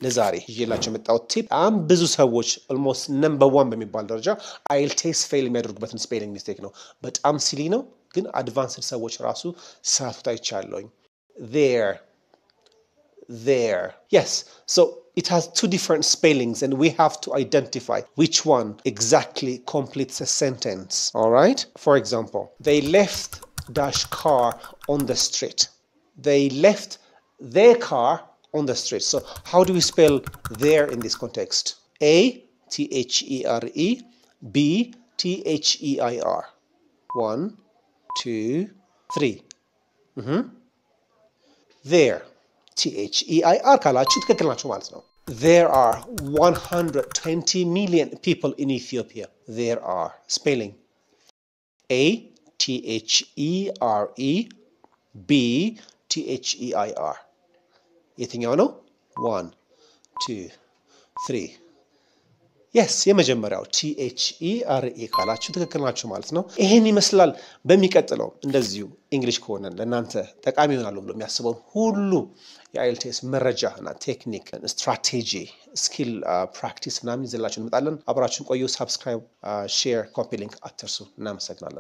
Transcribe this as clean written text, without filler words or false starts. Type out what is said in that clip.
ለዛሬ ይዤላችሁ የመጣው ቲፕ ብዙ ሰዎች almost number 1 በሚባል ደረጃ IELTS ፌል የሚያደርጉበትን ስፔሊንግ ሚስቴክ ነው በጣም ሲሊ ነው ግን አድቫንስድ ሰዎች ራሱ ሳቱት አይቻለሁኝ there yes so it has two different spellings and we have to identify which one exactly completes a sentence all right for example they left dash car on the street they left their car on the street so how do we spell there in this context A T H E R E B T H E I R 1 2 3 there THEIR ካላችሁ ትክክል ናችሁ ማለት ነው There are 120 million people in Ethiopia There are spelling A T H E R E B T H E I R የትኛው ነው 1 2 3 Yes የመጀመሪያው THERE ካላችሁ ትክክል ናችሁ ማለት ነው ይሄን ይመስላል በሚቀጥለው እንደዚሁ እንግሊሽ ከሆነ ለእናንተ ጠቃሚ ይሆናል ብሎ የሚያስበው ሁሉ የአይኤልቲኤስ መረጃና ቴክኒክ ስትራቴጂ ስኪል ፕራክቲስ እና ይዘላችሁ እንመጣለን አብራችሁን ቆዩ ሰብስክራይብ ሼር ኮፒ ሊንክ አትርሱ እናመሰግናለን